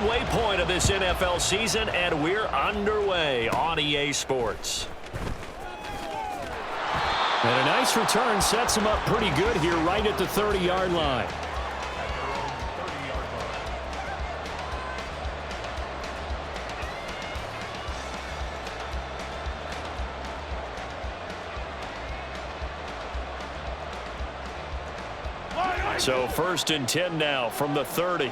midway point of this NFL season, and we're underway on EA Sports. And a nice return sets him up pretty good here right at the 30-yard line. So 1st and 10 now from the 30.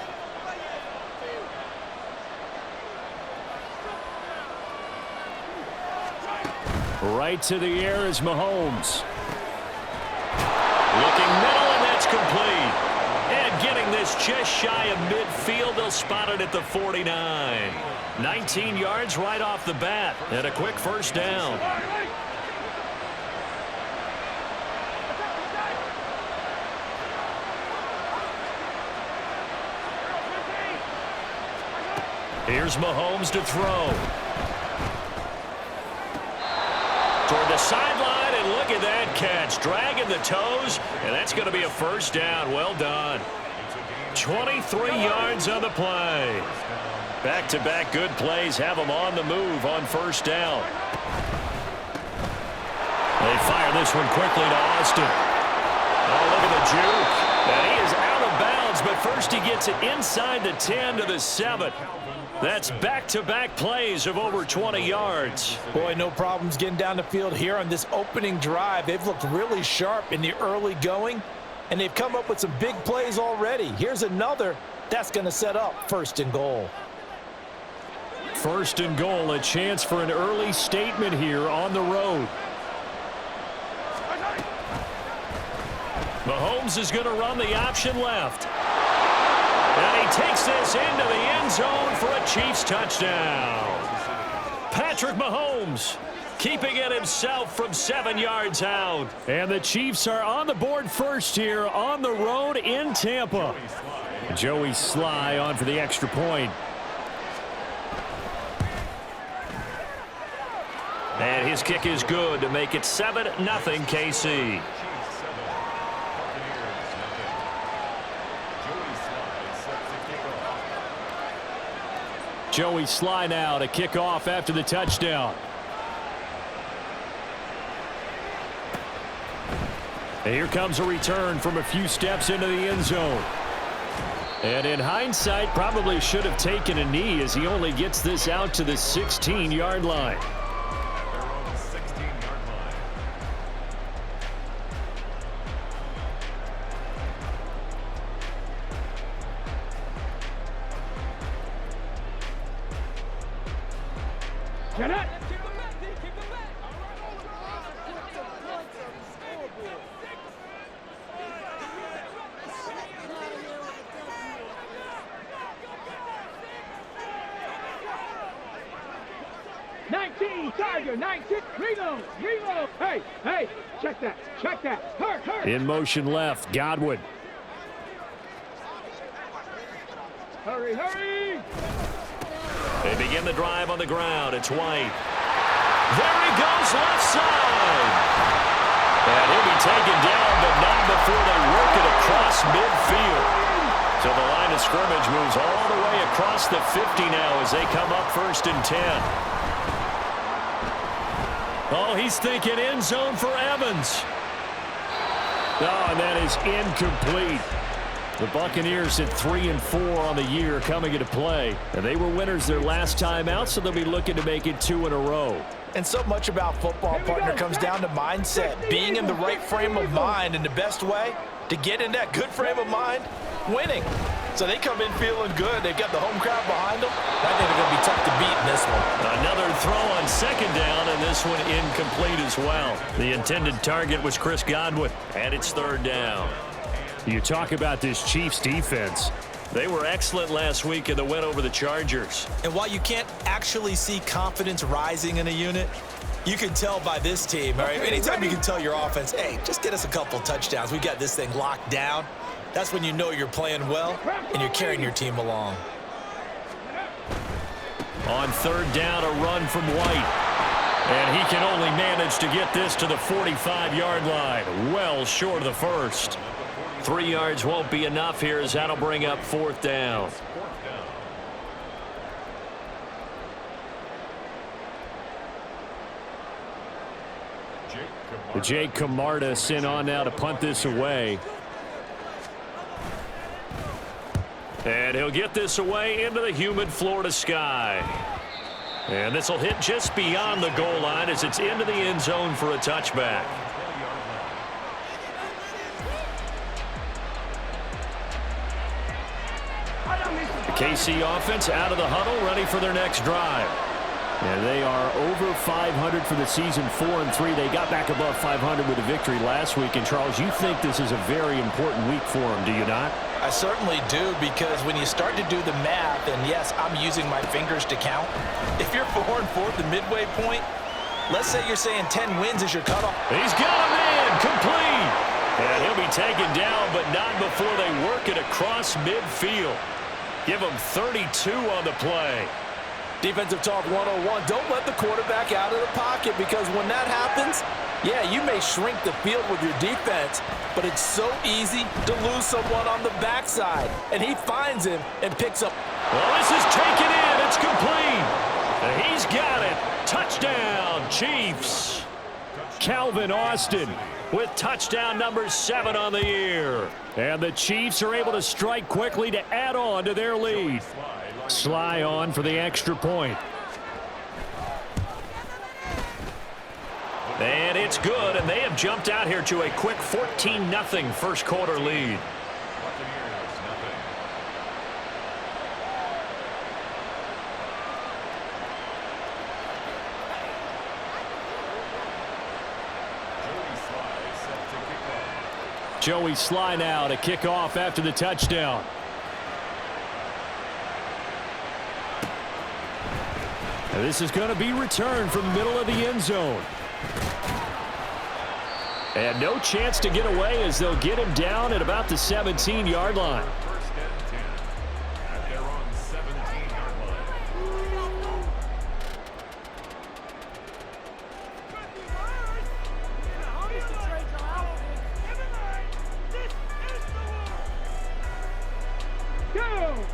Right to the air is Mahomes. Looking middle, and that's complete. And getting this just shy of midfield, they'll spot it at the 49. 19 yards right off the bat, and a quick first down. Here's Mahomes to throw. Toward the sideline, and look at that catch. Dragging the toes, and that's going to be a first down. Well done. 23 yards on the play. Back-to-back good plays have them on the move on first down. They fire this one quickly to Austin. Oh, look at the juke. And he is out of bounds, but first he gets it inside the 10 to the 7. That's back-to-back plays of over 20 yards. Boy, no problems getting down the field here on this opening drive. They've looked really sharp in the early going, and they've come up with some big plays already. Here's another that's going to set up 1st and goal. 1st and goal, a chance for an early statement here on the road. Mahomes is going to run the option left. And he takes this into the end zone for a Chiefs touchdown. Patrick Mahomes keeping it himself from 7 yards out. And the Chiefs are on the board first here on the road in Tampa. Joey Sly on for the extra point. And his kick is good to make it 7-0 KC. Joey Sly now to kick off after the touchdown. And here comes a return from a few steps into the end zone. And in hindsight, probably should have taken a knee as he only gets this out to the 16-yard line. Get it! 19, Tiger, 19, reload, reload. Hey, hey, check that, hurt. In motion left, Godwin. Hurry. They begin the drive on the ground. It's White. There he goes, left side. And he'll be taken down, but not before they work it across midfield. So the line of scrimmage moves all the way across the 50 now as they come up 1st and 10. Oh, he's thinking end zone for Evans. Oh, and that is incomplete. The Buccaneers at 3-4 on the year coming into play. And they were winners their last time out, so they'll be looking to make it 2 in a row. And so much about football, partner, comes down to mindset. Being in the right frame of mind, and the best way to get in that good frame of mind, winning. So they come in feeling good. They've got the home crowd behind them. I think they're going to be tough to beat in this one. Another throw on 2nd down, and this one incomplete as well. The intended target was Chris Godwin, and it's 3rd down. You talk about this Chiefs defense. They were excellent last week in the win over the Chargers. And while you can't actually see confidence rising in a unit, you can tell by this team. All right? Anytime you can tell your offense, hey, just get us a couple touchdowns. We got this thing locked down. That's when you know you're playing well and you're carrying your team along. On 3rd down, a run from White. And he can only manage to get this to the 45-yard line. Well short of the first. 3 yards won't be enough here as that'll bring up 4th down. Jake Camarda sent on now to punt this away. And he'll get this away into the humid Florida sky. And this will hit just beyond the goal line as it's into the end zone for a touchback. The KC offense out of the huddle, ready for their next drive. And they are over 500 for the season, 4-3. They got back above 500 with a victory last week. And, Charles, you think this is a very important week for them, do you not? I certainly do, because when you start to do the math, and yes, I'm using my fingers to count. If you're 4-4 at the midway point, let's say you're saying 10 wins is your cutoff. He's got a man, complete. And he'll be taken down, but not before they work it across midfield. Give him 32 on the play. Defensive talk 101. Don't let the quarterback out of the pocket, because when that happens, yeah, you may shrink the field with your defense, but it's so easy to lose someone on the backside. And he finds him and picks up. Well, this is taken in. It's complete. And he's got it. Touchdown, Chiefs. Calvin Austin with touchdown number 7 on the year. And the Chiefs are able to strike quickly to add on to their lead. Sly on for the extra point. And it's good, and they have jumped out here to a quick 14-0 first quarter lead. Joey Sly now to kick off after the touchdown. And this is going to be returned from the middle of the end zone. And no chance to get away as they'll get him down at about the 17-yard line. First and 10 at their own 17-yard line.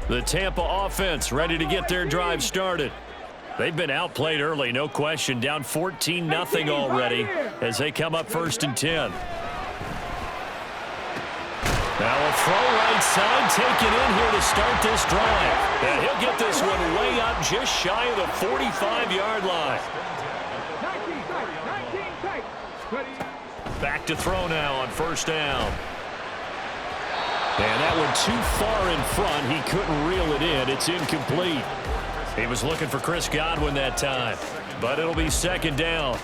The Tampa offense ready to get their drive started. They've been outplayed early, no question. Down 14-0 already as they come up first and 10. Now a throw right side taken in here to start this drive. And he'll get this one way up just shy of the 45-yard line. Back to throw now on first down. And that one too far in front. He couldn't reel it in. It's incomplete. He was looking for Chris Godwin that time, but it'll be second down.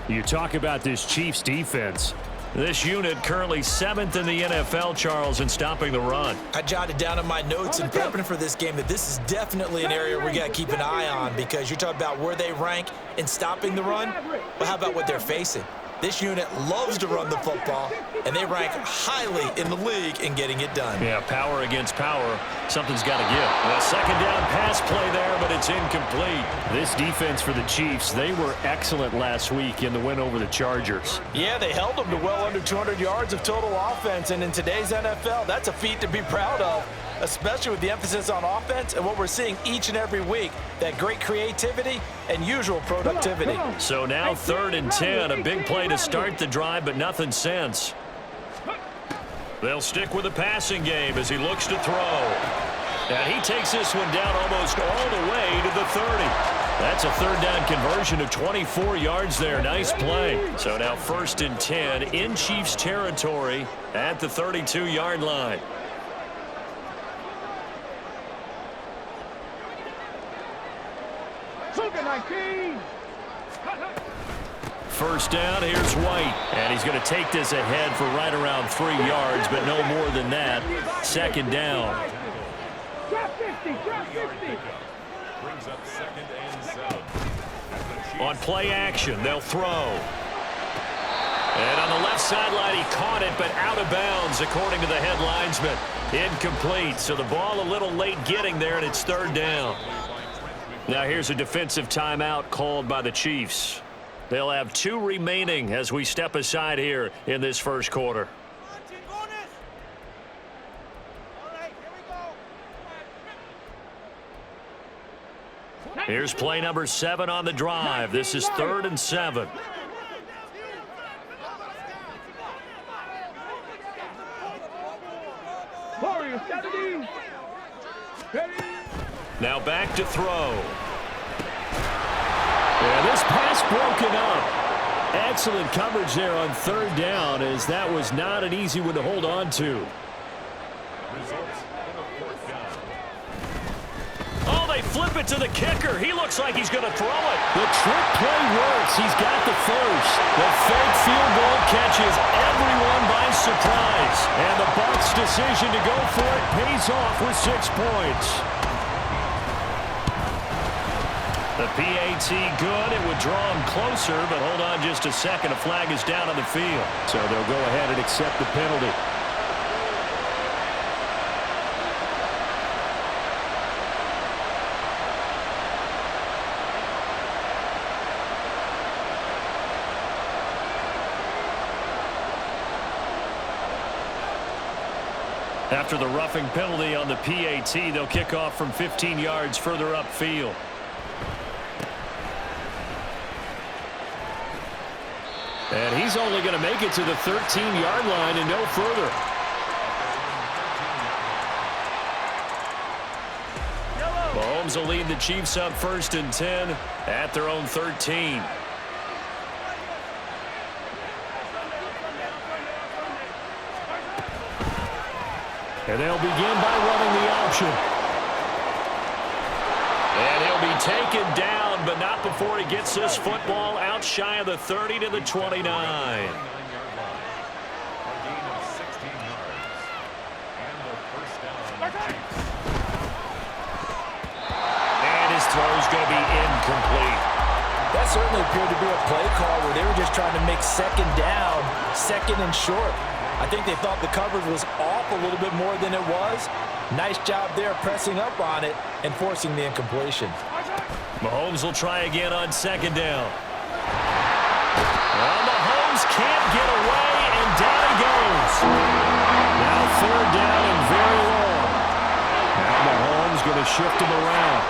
You talk about this Chiefs defense. This unit currently 7th in the NFL, Charles, in stopping the run. I jotted down in my notes in prepping for this game that this is definitely an area we got to keep an eye on, because you're talking about where they rank in stopping the run. Well, how about what they're facing? This unit loves to run the football, and they rank highly in the league in getting it done. Yeah, power against power. Something's got to give. A second down pass play there, but it's incomplete. This defense for the Chiefs, they were excellent last week in the win over the Chargers. Yeah, they held them to well under 200 yards of total offense, and in today's NFL, that's a feat to be proud of, especially with the emphasis on offense and what we're seeing each and every week, that great creativity and usual productivity. So now 3rd and 10, a big play to start the drive, but nothing since. They'll stick with the passing game as he looks to throw. And he takes this one down almost all the way to the 30. That's a third down conversion of 24 yards there. Nice play. So now 1st and 10 in Chiefs territory at the 32-yard line. First down, here's White. And he's going to take this ahead for right around 3 yards, but no more than that. Second down. Drop 50, drop 50. Brings up 2nd and 7. On play action, they'll throw. And on the left sideline, he caught it, but out of bounds, according to the head linesman. Incomplete, so the ball a little late getting there, and it's 3rd down. Now here's a defensive timeout called by the Chiefs. They'll have 2 remaining as we step aside here in this first quarter. Here's play number 7 on the drive. This is 3rd and 7. Now back to throw. Yeah, this pass broken up. Excellent coverage there on third down, as that was not an easy one to hold on to. Oh, they flip it to the kicker. He looks like he's going to throw it. The trick play works. He's got the first. The fake field goal catches everyone by surprise. And the Bucs' decision to go for it pays off with 6 points. The PAT good. It would draw him closer, but hold on just a second. A flag is down on the field. So they'll go ahead and accept the penalty. After the roughing penalty on the PAT, they'll kick off from 15 yards further upfield. And he's only going to make it to the 13-yard line and no further. Mahomes will lead the Chiefs up 1st and 10 at their own 13. And they'll begin by running the option. And he'll be taken down, but not before he gets this football out shy of the 30 to the 29. And his throw's going to be incomplete. That certainly appeared to be a play call where they were just trying to make second down, second and short. I think they thought the coverage was off a little bit more than it was. Nice job there pressing up on it and forcing the incompletion. Mahomes will try again on second down. Well, Mahomes can't get away, and down he goes. Now third down and very long. Now Mahomes going to shift him around.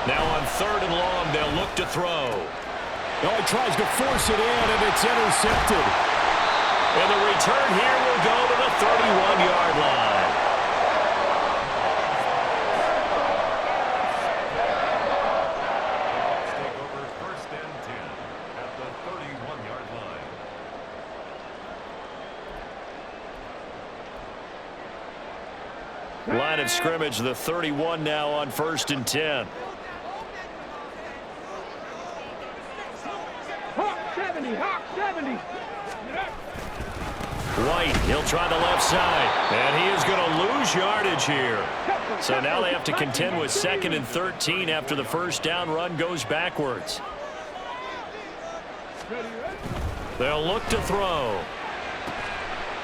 Now on third and long, they'll look to throw. Oh, he tries to force it in, and it's intercepted. And the return here will go to the 31-yard line. Take over 1st and 10 at the 31-yard line. Line of scrimmage, the 31 now on 1st and 10. Hawk 70. White, he'll try the left side, and he is going to lose yardage here. So now they have to contend with 2nd and 13 after the first down run goes backwards. They'll look to throw.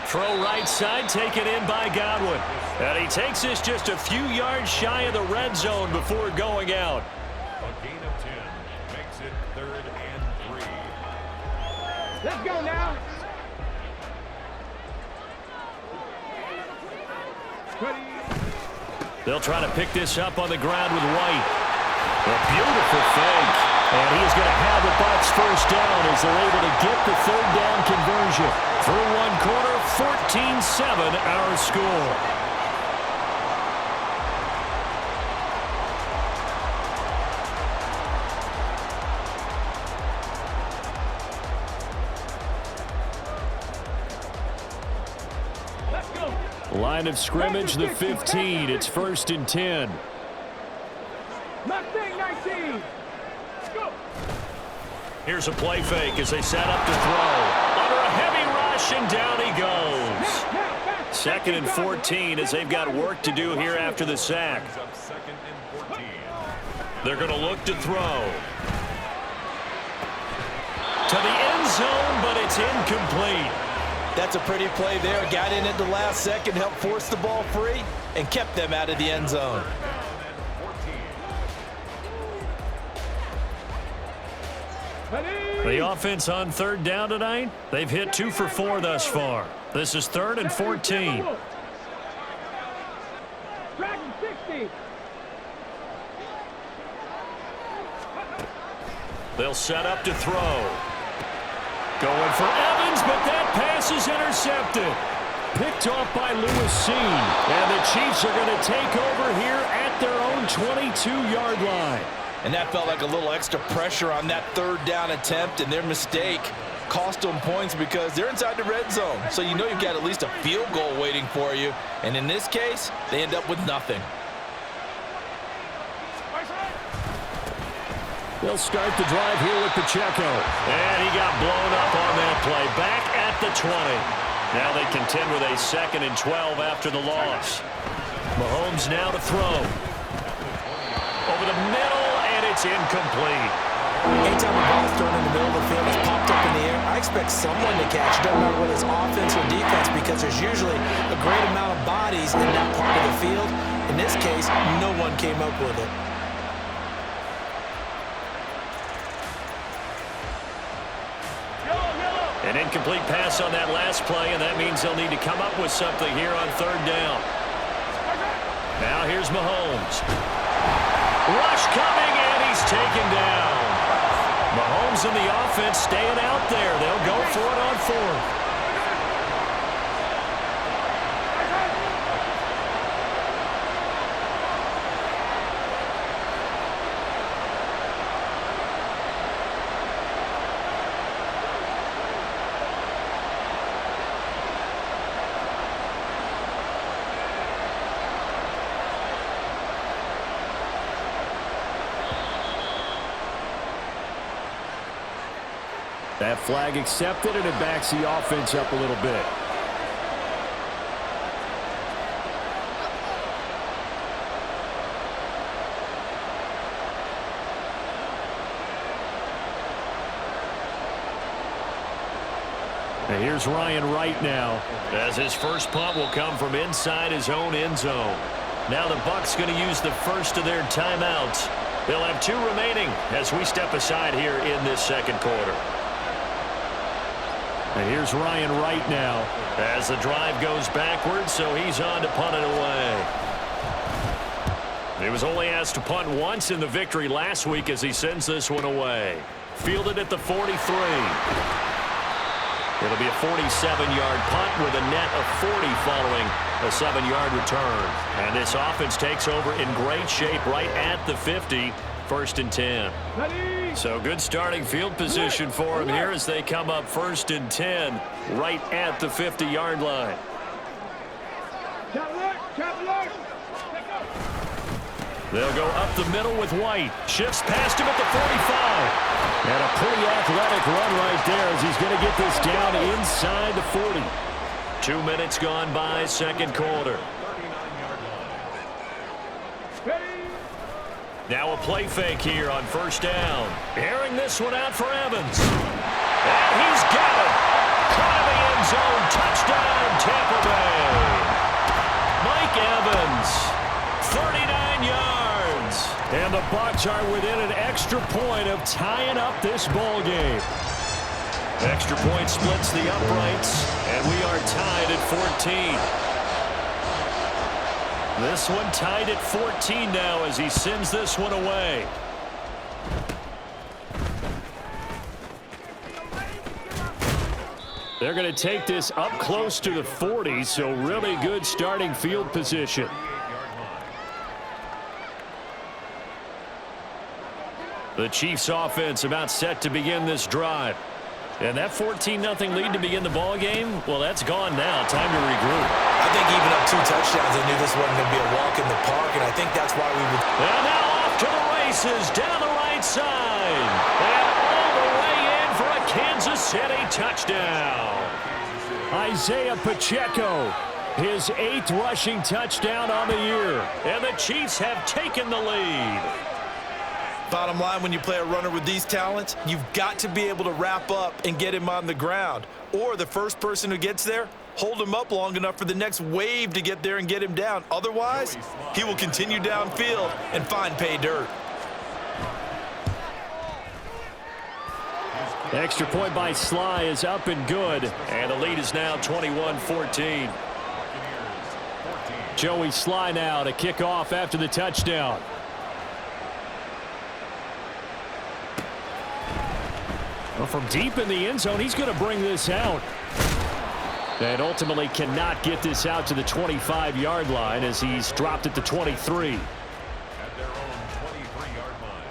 Throw right side, taken in by Godwin. And he takes this just a few yards shy of the red zone before going out. A gain of 10 makes it 3rd and 3. Let's go now. They'll try to pick this up on the ground with White. A beautiful fake. And he's going to have the Bucs first down as they're able to get the third down conversion. Through one quarter, 14-7 our score. Line of scrimmage, the 15. It's 1st and 10. Mustang 19. Go. Here's a play fake as they set up to throw. Under a heavy rush, and down he goes. 2nd and 14 as they've got work to do here after the sack. Up 2nd and 14. They're going to look to throw. To the end zone, but it's incomplete. That's a pretty play there. Got in at the last second, helped force the ball free, and kept them out of the end zone. The offense on third down tonight, they've hit 2 for 4 thus far. This is 3rd and 14. Dragon 60. They'll set up to throw. Going for Evans, but that pass is intercepted. Picked off by Lewis. And the Chiefs are going to take over here at their own 22-yard line. And that felt like a little extra pressure on that third down attempt, and their mistake cost them points because they're inside the red zone. So you know you've got at least a field goal waiting for you. And in this case, they end up with nothing. They'll start the drive here with Pacheco. And he got blown up on that play. Back at the 20. Now they contend with a 2nd and 12 after the loss. Mahomes now to throw. Over the middle, and it's incomplete. Anytime a ball is thrown in the middle of the field, it's popped up in the air, I expect someone to catch. It doesn't matter whether it's offense or defense because there's usually a great amount of bodies in that part of the field. In this case, no one came up with it. An incomplete pass on that last play, and that means they'll need to come up with something here on 3rd down. Now here's Mahomes. Rush coming, and he's taken down. Mahomes and the offense staying out there. They'll go for it on 4th. That flag accepted, and it backs the offense up a little bit. And here's Ryan Wright now, as his first punt will come from inside his own end zone. Now the Bucs going to use the first of their timeouts. They'll have 2 remaining as we step aside here in this 2nd quarter. And here's Ryan Wright now, as the drive goes backwards, so he's on to punt it away. He was only asked to punt once in the victory last week as he sends this one away. Fielded at the 43. It'll be a 47-yard punt with a net of 40 following a 7-yard return. And this offense takes over in great shape right at the 50, 1st and 10. So good starting field position for him here as they come up 1st and 10 right at the 50-yard line. They'll go up the middle with White. Shifts past him at the 45. And a pretty athletic run right there as he's going to get this down inside the 40. 2 minutes gone by, 2nd quarter. Now a play fake here on 1st down. Airing this one out for Evans. And he's got it. Caught in the end zone. Touchdown, Tampa Bay. Mike Evans, 39 yards. And the Bucs are within an extra point of tying up this ball game. Extra point splits the uprights, and we are tied at 14. This one tied at 14 now as he sends this one away. They're going to take this up close to the 40, so really good starting field position. The Chiefs offense about set to begin this drive. And that 14-0 lead to begin the ball game, well, that's gone now. Time to regroup. I think even up 2 touchdowns, they knew this wasn't going to be a walk in the park, and I think that's why we would. And now off to the races down the right side. And all the way in for a Kansas City touchdown. Isaiah Pacheco, his 8th rushing touchdown on the year. And the Chiefs have taken the lead. Bottom line, when you play a runner with these talents, you've got to be able to wrap up and get him on the ground. Or the first person who gets there, hold him up long enough for the next wave to get there and get him down. Otherwise, he will continue downfield and find pay dirt. The extra point by Sly is up and good. And the lead is now 21-14. Joey Sly now to kick off after the touchdown. Well, from deep in the end zone, he's going to bring this out. And ultimately cannot get this out to the 25-yard line as he's dropped at the 23. At their own 23-yard line.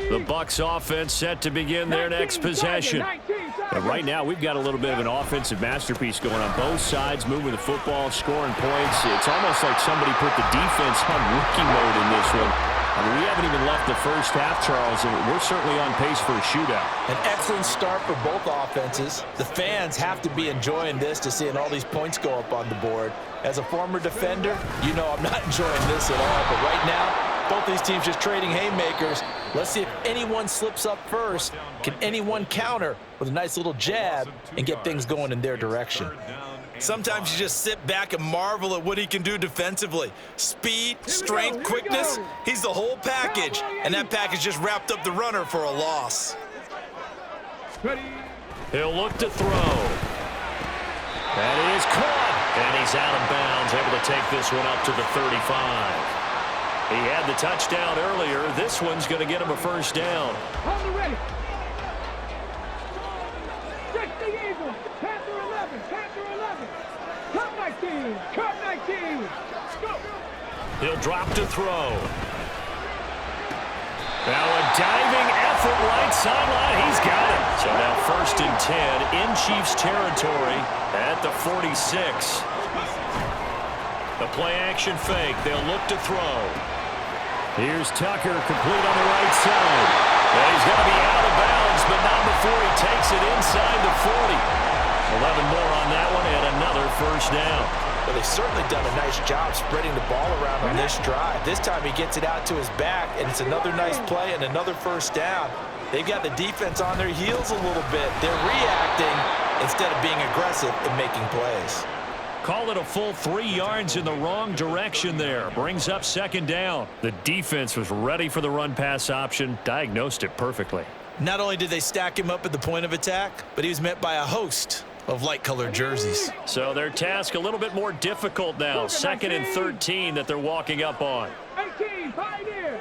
The Bucs offense set to begin their next possession. And right now, we've got a little bit of an offensive masterpiece going on both sides, moving the football, scoring points. It's almost like somebody put the defense on rookie mode in this one. I mean, we haven't even left the first half, Charles, and we're certainly on pace for a shootout. An excellent start for both offenses. The fans have to be enjoying this to seeing all these points go up on the board. As a former defender, you know I'm not enjoying this at all. But right now, both these teams just trading haymakers. Let's see if anyone slips up first. Can anyone counter with a nice little jab and get things going in their direction? Sometimes you just sit back and marvel at what he can do defensively. Speed, strength, quickness, he's the whole package. And that package just wrapped up the runner for a loss. He'll look to throw. That is caught. And he's out of bounds, able to take this one up to the 35. He had the touchdown earlier. This one's going to get him a first down. On the ready. Check the Eagles. Panther 11. Panther 11. Cut 19. Cut 19. Go. He'll drop to throw. Now a diving effort right sideline. He's got it. So now first and 10 in Chiefs territory at the 46. The play action fake. They'll look to throw. Here's Tucker, complete on the right side. And he's going to be out of bounds, but not before he takes it inside the 40. 11 more on that one and another first down. Well, they've certainly done a nice job spreading the ball around on this drive. This time he gets it out to his back, and it's another nice play and another first down. They've got the defense on their heels a little bit. They're reacting instead of being aggressive and making plays. Call it a full 3 yards in the wrong direction there. Brings up second down. The defense was ready for the run-pass option, diagnosed it perfectly. Not only did they stack him up at the point of attack, but he was met by a host of light-colored jerseys. So their task a little bit more difficult now. Second and 13 that they're walking up on. 18, Pioneer.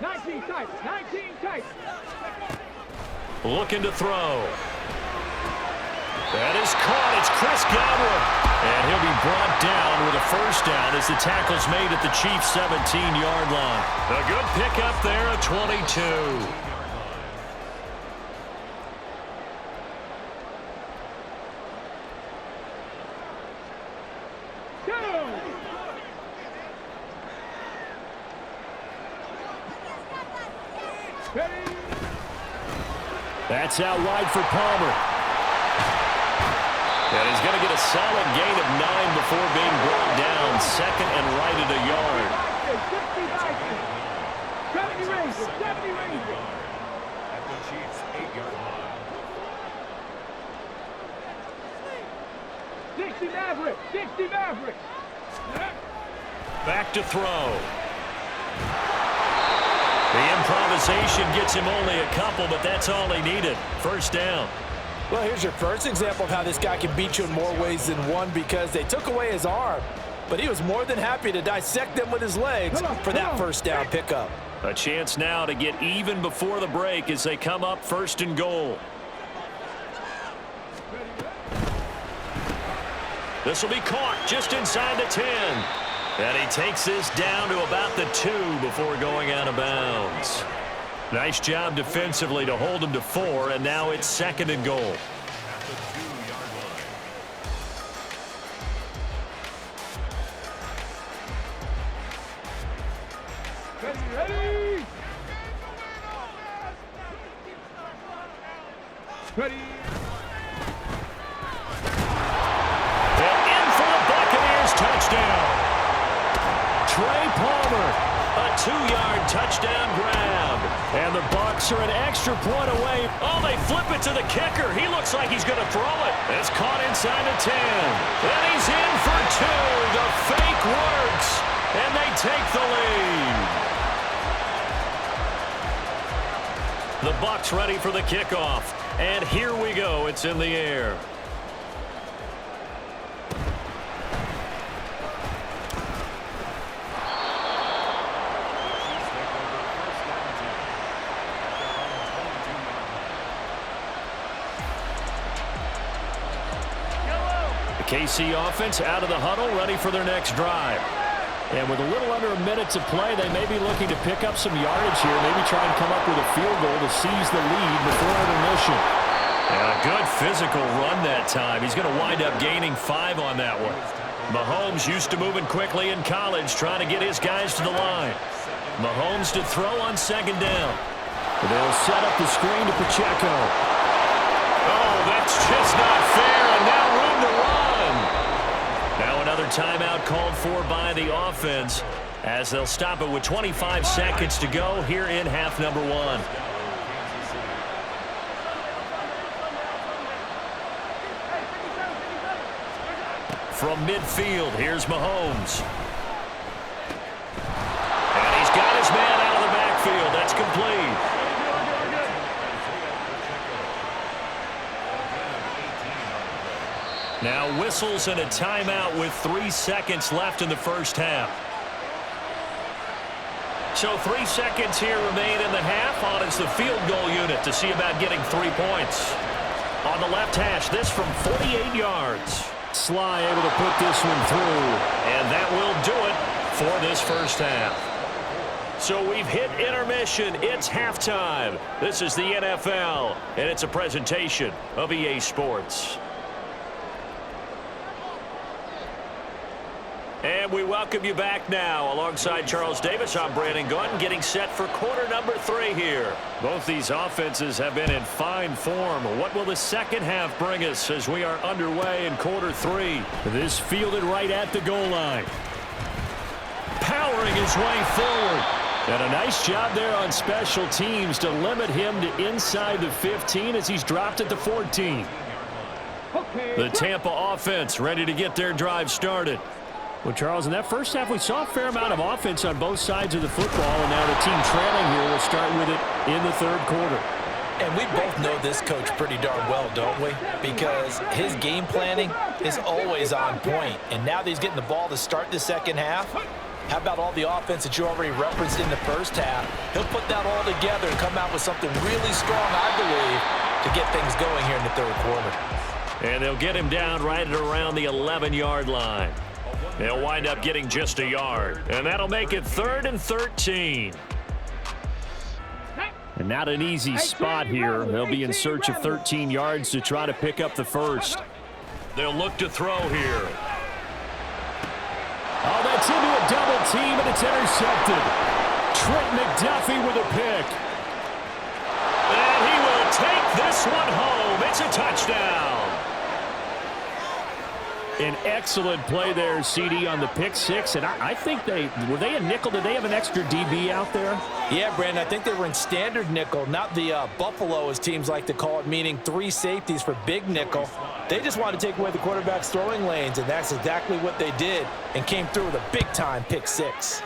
19 tight. 19 tight. Looking to throw. That is caught. It's Chris Godwin. And he'll be brought down with a first down as the tackle's made at the Chiefs' 17-yard line. A good pickup there at 22. That's out wide for Palmer. And he's going to get a solid gain of 9 before being brought down. Second and right at a yard. 70 Rangers. 70 Rangers. At the Chiefs' 8-yard line. 60 Maverick. 60 Maverick. Back to throw. The improvisation gets him only a couple, but that's all he needed. First down. Well, here's your first example of how this guy can beat you in more ways than one, because they took away his arm, but he was more than happy to dissect them with his legs for that first down pickup. A chance now to get even before the break as they come up first and goal. This will be caught just inside the 10. And he takes this down to about the 2 before going out of bounds. Nice job defensively to hold him to 4, and now it's second and goal. At the 2-yard line. Ready. Ready. And in for the Buccaneers touchdown. Trey Palmer, a 2-yard touchdown grab. And the Bucs are an extra point away. Oh, they flip it to the kicker. He looks like he's going to throw it. It's caught inside the 10. And he's in for 2. The fake works. And they take the lead. The Bucs ready for the kickoff. And here we go. It's in the air. KC offense out of the huddle, ready for their next drive. And with a little under a minute to play, they may be looking to pick up some yardage here, maybe try and come up with a field goal to seize the lead before intermission. And a good physical run that time. He's going to wind up gaining 5 on that one. Mahomes used to moving quickly in college, trying to get his guys to the line. Mahomes to throw on second down. They'll set up the screen to Pacheco. Oh, that's just not fair, and now room to run. Now another timeout called for by the offense as they'll stop it with 25 seconds to go here in half number 1. From midfield, here's Mahomes. And he's got his man out of the backfield. That's complete. Now whistles and a timeout with 3 seconds left in the first half. So 3 seconds here remain in the half. On is the field goal unit to see about getting 3 points. On the left hash, this from 48 yards. Sly able to put this one through. And that will do it for this first half. So we've hit intermission. It's halftime. This is the NFL, and it's a presentation of EA Sports. And we welcome you back now. Alongside Charles Davis, I'm Brandon Gunn, getting set for quarter number 3 here. Both these offenses have been in fine form. What will the second half bring us as we are underway in quarter 3? This fielded right at the goal line. Powering his way forward. And a nice job there on special teams to limit him to inside the 15 as he's dropped at the 14. The Tampa offense ready to get their drive started. Well, Charles, in that first half, we saw a fair amount of offense on both sides of the football, and now the team trailing here will start with it in the third quarter. And we both know this coach pretty darn well, don't we? Because his game planning is always on point. And now that he's getting the ball to start the second half, how about all the offense that you already referenced in the first half? He'll put that all together and come out with something really strong, I believe, to get things going here in the third quarter. And they'll get him down right at around the 11-yard line. They'll wind up getting just a yard. And that'll make it 3rd and 13. And not an easy spot here. They'll be in search of 13 yards to try to pick up the first. They'll look to throw here. Oh, that's into a double team, and it's intercepted. Trent McDuffie with a pick. And he will take this one home. It's a touchdown. An excellent play there, CD, on the pick six. And I think were they a nickel? Did they have an extra DB out there? Yeah, Brandon, I think they were in standard nickel, not the Buffalo, as teams like to call it, meaning 3 safeties for big nickel. They just wanted to take away the quarterback's throwing lanes, and that's exactly what they did and came through with a big-time pick six.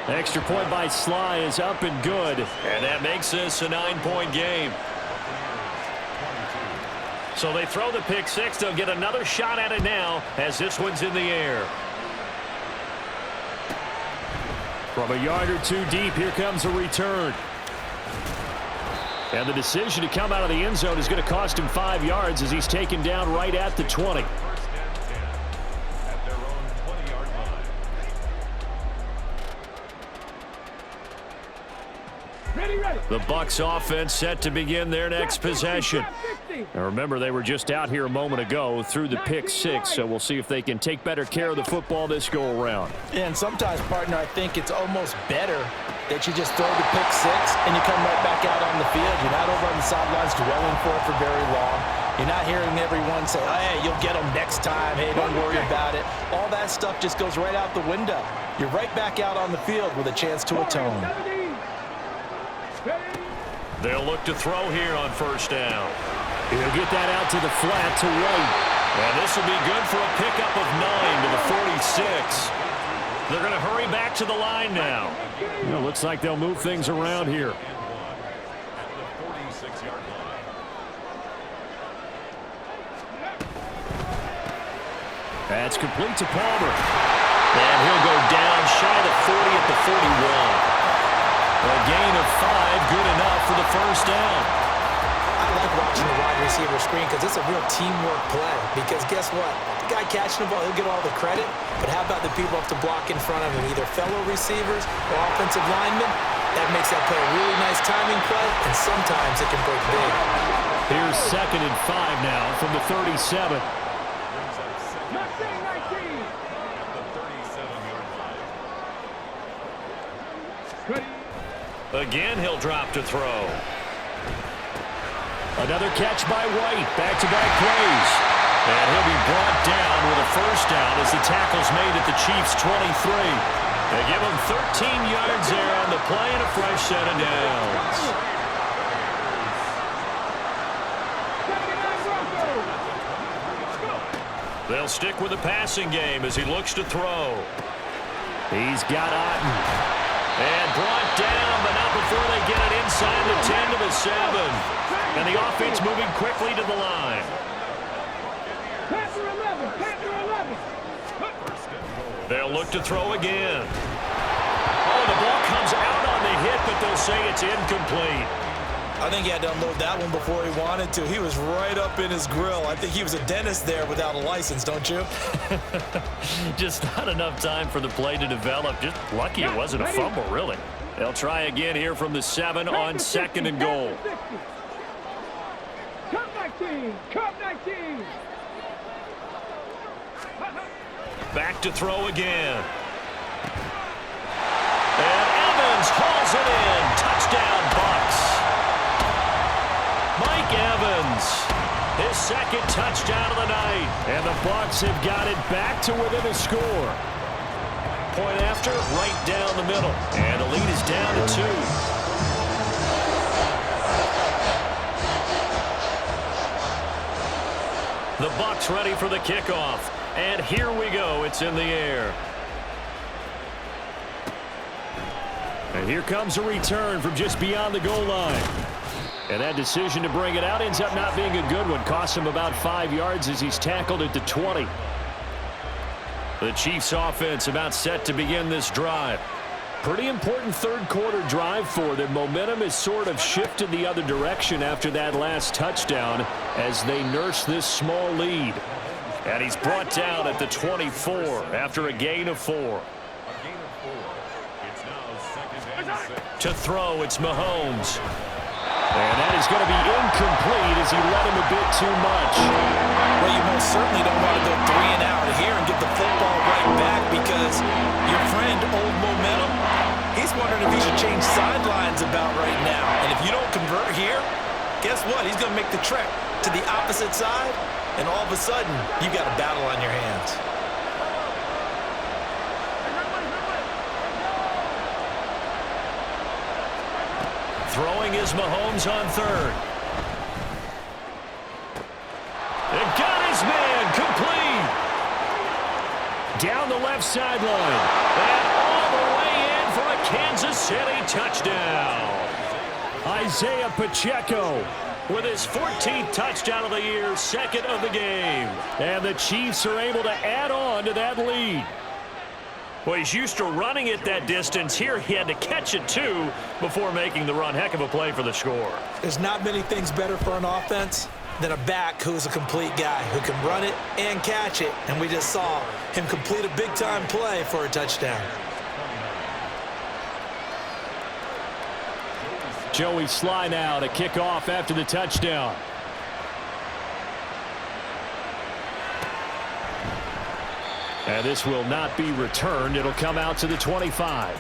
The extra point by Sly is up and good, and that makes this a 9-point game. So they throw the pick six. They'll get another shot at it now as this one's in the air. From a yard or 2 deep, here comes a return. And the decision to come out of the end zone is going to cost him 5 yards as he's taken down right at the 20. The Bucs offense set to begin their next possession. Now remember, they were just out here a moment ago through the pick six, so we'll see if they can take better care of the football this go-around. And sometimes, partner, I think it's almost better that you just throw the pick six and you come right back out on the field. You're not over on the sidelines dwelling for it for very long. You're not hearing everyone say, oh, hey, you'll get them next time. Hey, don't worry about it. All that stuff just goes right out the window. You're right back out on the field with a chance to atone. They'll look to throw here on first down. He'll get that out to the flat to White. And this will be good for a pickup of 9 to the 46. They're going to hurry back to the line now. Well, looks like they'll move things around here. That's complete to Palmer. And he'll go down shy of the 40 at the 41. A gain of 5, good enough for the first down. I like watching the wide receiver screen because it's a real teamwork play. Because guess what? The guy catching the ball, he'll get all the credit. But how about the people up to block in front of him, either fellow receivers or offensive linemen? That makes that play a really nice timing play, and sometimes it can break big. Here's 2nd and 5 now from the 37. Again, he'll drop to throw. Another catch by White. Back-to-back plays. And he'll be brought down with a first down as the tackle's made at the Chiefs' 23. They give him 13 yards there on the play and a fresh set of downs. They'll stick with the passing game as he looks to throw. He's got Otten. And brought down, but not before they get it inside the 10 to the 7. And the offense moving quickly to the line. Panther 11, Panther 11. They'll look to throw again. Oh, the ball comes out on the hit, but they'll say it's incomplete. I think he had to unload that one before he wanted to. He was right up in his grill. I think he was a dentist there without a license, don't you? Just not enough time for the play to develop. Just lucky it wasn't a fumble, really. They'll try again here from the 7 on 2nd and goal. Cup 19, Cup 19. Back to throw again. And Evans hauls it in. Touchdown, Bucs. Mike Evans, his 2nd touchdown of the night. And the Bucs have got it back to within a score. Point after, right down the middle. And the lead is down to 2. The Bucs ready for the kickoff. And here we go. It's in the air. And here comes a return from just beyond the goal line. And that decision to bring it out ends up not being a good one. Costs him about 5 yards as he's tackled at the 20. The Chiefs offense about set to begin this drive. Pretty important third-quarter drive for them. Momentum has sort of shifted the other direction after that last touchdown as they nurse this small lead. And he's brought down at the 24 after a gain of 4. To throw, it's Mahomes. And that is going to be incomplete as he let him a bit too much. Well, you most certainly don't want to go 3 and out here and get the football right back because your friend, Old Momentum, he's wondering if he should change sidelines about right now. And if you don't convert here, guess what? He's going to make the trek to the opposite side, and all of a sudden, you've got a battle on your hands. Throwing is Mahomes on 3rd. It got his man complete. Down the left sideline. And all the way in for a Kansas City touchdown. Isaiah Pacheco With his 14th touchdown of the year, 2nd of the game. And the Chiefs are able to add on to that lead. Well, he's used to running it that distance. Here he had to catch it, too, before making the run. Heck of a play for the score. There's not many things better for an offense than a back who's a complete guy who can run it and catch it. And we just saw him complete a big-time play for a touchdown. Joey Sly now to kick off after the touchdown. And this will not be returned. It'll come out to the 25.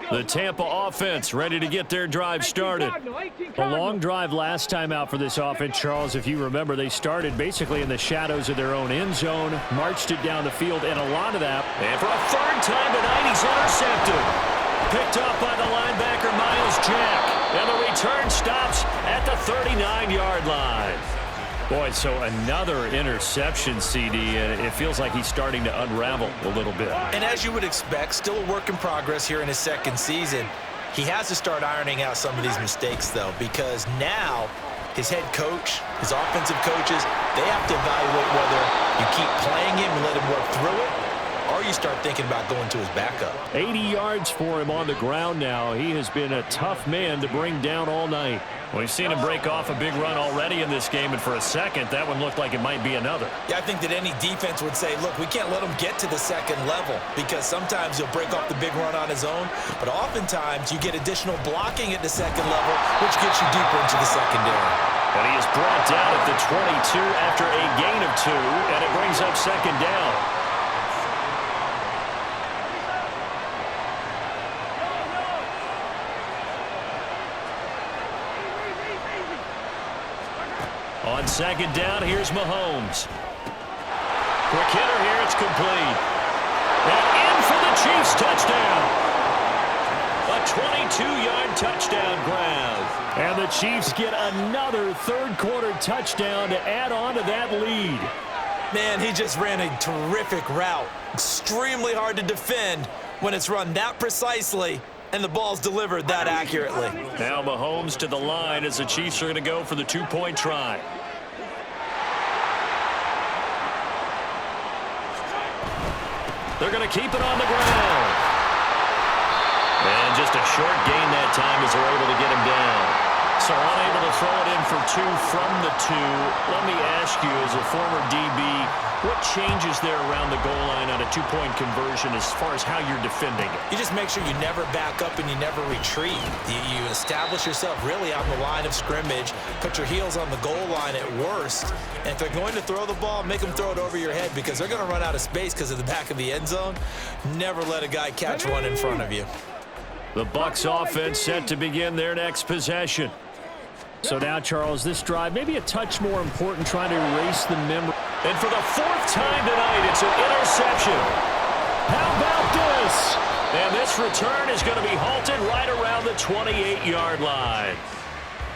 The Tampa offense ready to get their drive started. A long drive last time out for this offense, Charles. If you remember, they started basically in the shadows of their own end zone, marched it down the field, and a lot of that. And for a third time tonight, he's intercepted. Picked up by the linebacker, Miles Jack. And the return stops at the 39-yard line. Boy, so another interception, CD, and it feels like he's starting to unravel a little bit. And as you would expect, still a work in progress here in his second season. He has to start ironing out some of these mistakes, though, because now his head coach, his offensive coaches, they have to evaluate whether you keep playing him and let him work through it, you start thinking about going to his backup. 80 yards for him on the ground now. He has been a tough man to bring down all night. We've seen him break off a big run already in this game, and for a second, that one looked like it might be another. Yeah, I think that any defense would say, look, we can't let him get to the second level, because sometimes he'll break off the big run on his own, but oftentimes you get additional blocking at the second level, which gets you deeper into the secondary. And he is brought down at the 22 after a gain of 2, and it brings up second down. On second down, here's Mahomes. Quick hitter here, it's complete. And in for the Chiefs touchdown. A 22-yard touchdown grab. And the Chiefs get another third-quarter touchdown to add on to that lead. Man, he just ran a terrific route. Extremely hard to defend when it's run that precisely and the ball's delivered that accurately. Now Mahomes to the line as the Chiefs are going to go for the 2-point try. They're going to keep it on the ground. And just a short gain that time as they're able to get him down. So unable to throw it in for 2 from the 2. Let me ask you, as a former DB, what changes there around the goal line on a 2-point conversion as far as how you're defending it? You just make sure you never back up and you never retreat. You establish yourself really on the line of scrimmage, put your heels on the goal line at worst, and if they're going to throw the ball, make them throw it over your head because they're going to run out of space because of the back of the end zone. Never let a guy catch one in front of you. The Bucs offense set to begin their next possession. So now, Charles, this drive maybe a touch more important, trying to erase the memory. And for the 4th time tonight, it's an interception. How about this? And this return is going to be halted right around the 28-yard line.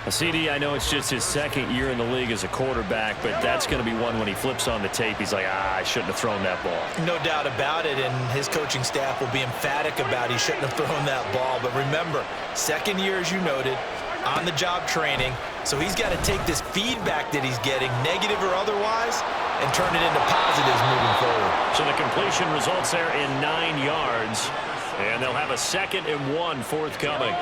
CD, I know it's just his second year in the league as a quarterback, but that's going to be one when he flips on the tape. He's like, I shouldn't have thrown that ball. No doubt about it, and his coaching staff will be emphatic about he shouldn't have thrown that ball. But remember, second year, as you noted, on-the-job training, so he's got to take this feedback that he's getting, negative or otherwise, and turn it into positives moving forward. So the completion results there in 9 yards, and they'll have a 2nd and 1 forthcoming.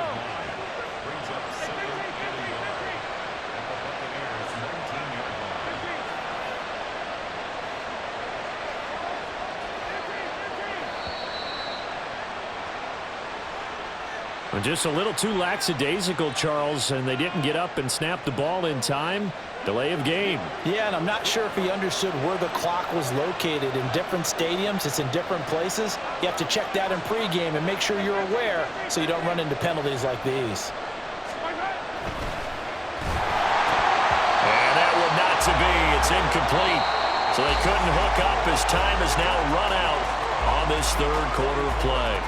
Just a little too lackadaisical, Charles, and they didn't get up and snap the ball in time. Delay of game. Yeah, and I'm not sure if he understood where the clock was located. In different stadiums, it's in different places. You have to check that in pregame and make sure you're aware so you don't run into penalties like these. And that one not to be. It's incomplete. So they couldn't hook up as time has now run out on this 3rd quarter of play.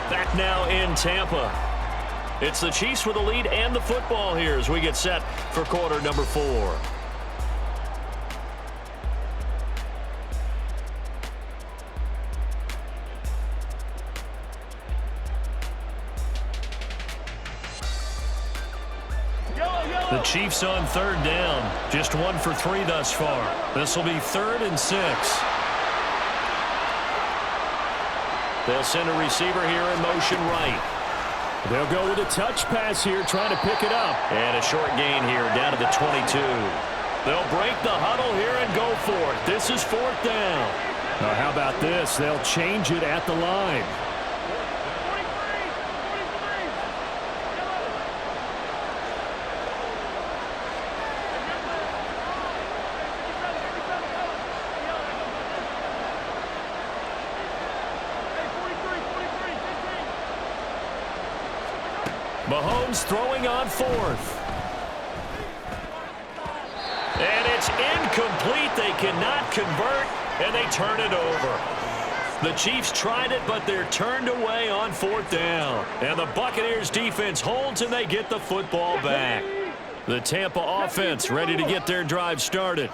Back now in Tampa. It's the Chiefs with the lead and the football here as we get set for quarter number 4. The Chiefs on 3rd down. Just 1 for 3 thus far. This will be 3rd and 6. They'll send a receiver here in motion right. They'll go with a touch pass here, trying to pick it up. And a short gain here down to the 22. They'll break the huddle here and go for it. This is 4th down. Now, how about this? They'll change it at the line. Mahomes throwing on 4th. And it's incomplete. They cannot convert, and they turn it over. The Chiefs tried it, but they're turned away on 4th down. And the Buccaneers defense holds, and they get the football back. The Tampa offense ready to get their drive started.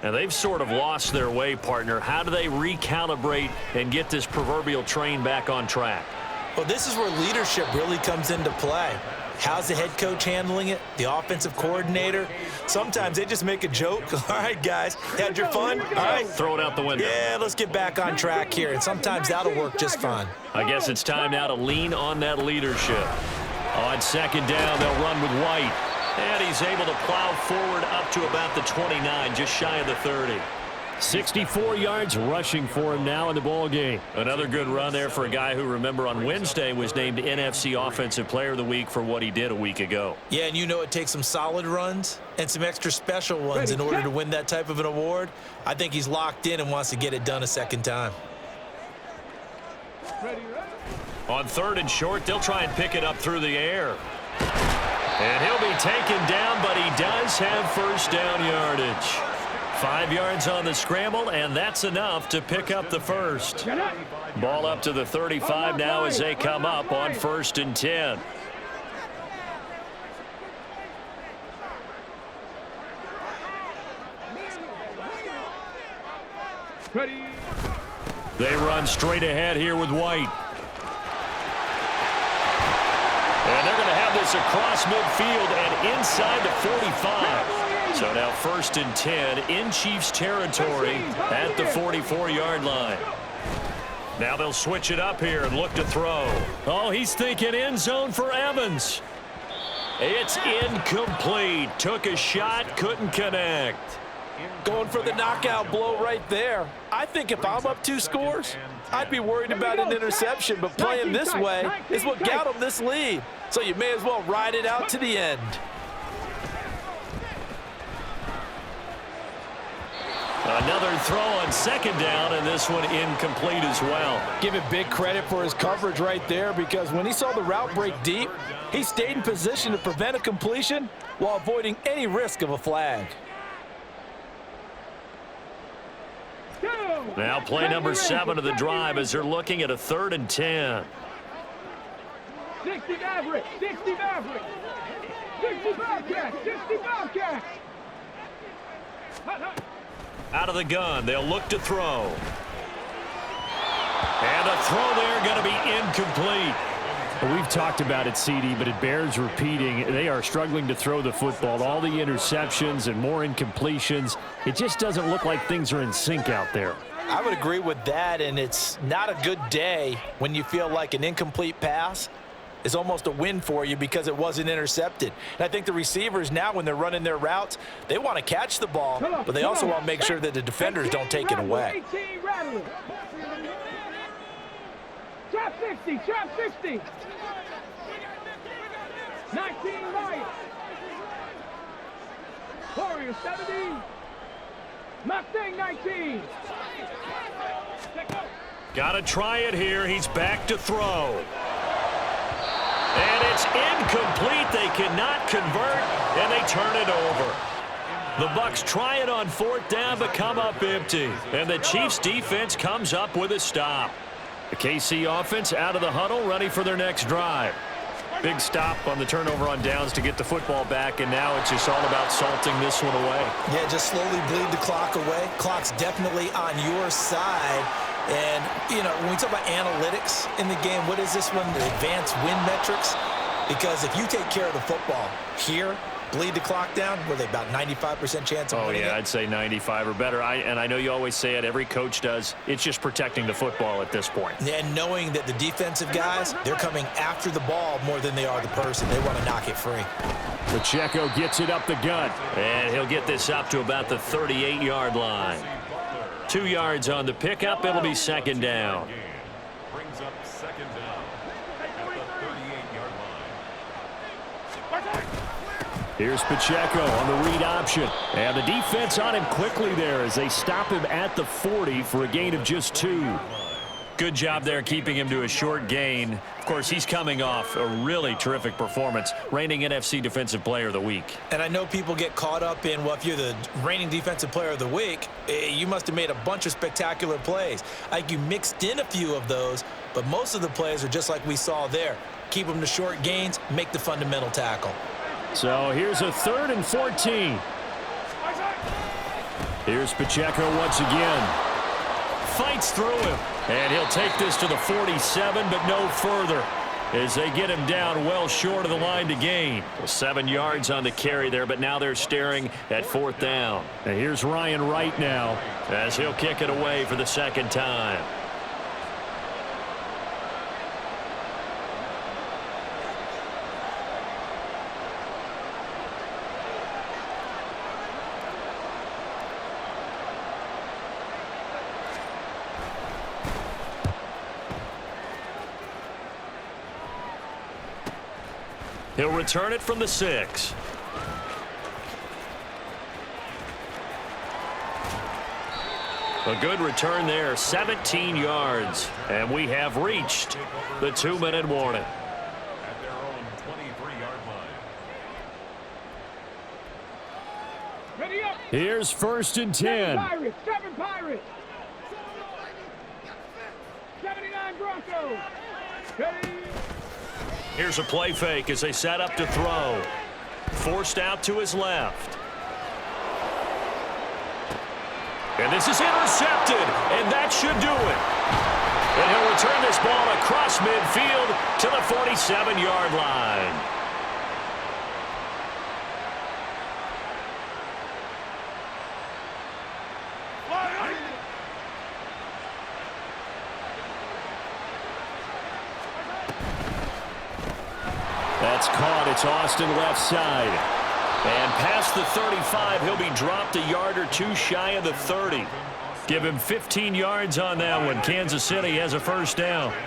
And they've sort of lost their way, partner. How do they recalibrate and get this proverbial train back on track? Well, this is where leadership really comes into play. How's the head coach handling it? The offensive coordinator? Sometimes they just make a joke. All right, guys, had your fun? All right. Throw it out the window. Yeah, let's get back on track here, and sometimes that'll work just fine. I guess it's time now to lean on that leadership. On second down, they'll run with White. And he's able to plow forward up to about the 29, just shy of the 30. 64 yards rushing for him now in the ball game. Another good run there for a guy who, remember, on Wednesday was named NFC Offensive Player of the Week for what he did a week ago. Yeah, and you know it takes some solid runs and some extra special ones in order to win that type of an award. I think he's locked in and wants to get it done a second time. On third and short, they'll try and pick it up through the air. And he'll be taken down, but he does have first down yardage. 5 yards on the scramble, and that's enough to pick up the first. Ball up to the 35 now as they come up on 1st and 10. They run straight ahead here with White. And they're going to have this across midfield and inside the 45. So now 1st and 10 in Chiefs territory at the 44-yard line. Now they'll switch it up here and look to throw. Oh, he's thinking end zone for Evans. It's incomplete. Took a shot, couldn't connect. Going for the knockout blow right there. I think if I'm up 2 scores, I'd be worried about an interception, but playing this way is what got them this lead. So you may as well ride it out to the end. Another throw on second down, and this one incomplete as well. Give it big credit for his coverage right there, because when he saw the route break deep, he stayed in position to prevent a completion while avoiding any risk of a flag. Now play number 7 of the drive as they're looking at a 3rd and 10. 60 Maverick, 60 Maverick, 60 Bobcat, 60 Bobcat. Out of the gun, they'll look to throw. And the throw there going to be incomplete. Well, we've talked about it, CD, but it bears repeating. They are struggling to throw the football. All the interceptions and more incompletions. It just doesn't look like things are in sync out there. I would agree with that, and it's not a good day when you feel like an incomplete pass is almost a win for you because it wasn't intercepted. And I think the receivers now, when they're running their routes, they want to catch the ball, but they also want to make sure that the defenders don't take it away. 18 Rattler. Trap 60, trap 60. 19 Light. Warrior 70. Mustang 19. Got to try it here. He's back to throw. And it's incomplete. They cannot convert, and they turn it over. The Bucs try it on 4th down, but come up empty. And the Chiefs defense comes up with a stop. The KC offense out of the huddle, ready for their next drive. Big stop on the turnover on downs to get the football back, and now it's just all about salting this one away. Yeah, just slowly bleed the clock away. Clock's definitely on your side. And, you know, when we talk about analytics in the game, what is this one? The advanced win metrics? Because if you take care of the football here, bleed the clock down, were they about 95% chance of winning it? I'd say 95 or better. And I know you always say it, every coach does. It's just protecting the football at this point. And knowing that the defensive guys, they're coming after the ball more than they are the person. They want to knock it free. Pacheco gets it up the gut. And he'll get this up to about the 38-yard line. 2 yards on the pickup. It'll be second down. Brings up second down at the 38-yard line. Here's Pacheco on the read option. And the defense on him quickly there as they stop him at the 40 for a gain of just 2. Good job there keeping him to a short gain. Of course, he's coming off a really terrific performance, reigning NFC Defensive Player of the Week. And I know people get caught up in, well, if you're the reigning Defensive Player of the Week, you must have made a bunch of spectacular plays. Like you mixed in a few of those, but most of the plays are just like we saw there. Keep them to short gains, make the fundamental tackle. So here's a 3rd and 14. Here's Pacheco once again. Fights through him. And he'll take this to the 47, but no further. as they get him down well short of the line to gain. Well, 7 yards on the carry there, but now they're staring at 4th down. And here's Ryan Wright now, as he'll kick it away for the second time. He'll return it from the 6. A good return there, 17 yards. And we have reached the 2-minute warning. At their own 23-yard line. Ready up. here's 1st and 10. 7 Pirates. 79 Broncos. Ready. Here's a play fake as they set up to throw. Forced out to his left. And this is intercepted, and that should do it. And he'll return this ball across midfield to the 47-yard line. That's caught. It's Austin left side. And past the 35, he'll be dropped a yard or 2 shy of the 30. Give him 15 yards on that one. Kansas City has a 1st down. You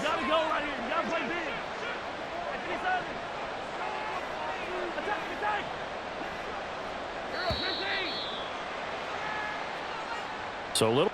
gotta go right here. You gotta play big. Attack, attack. Girl, 15. So little.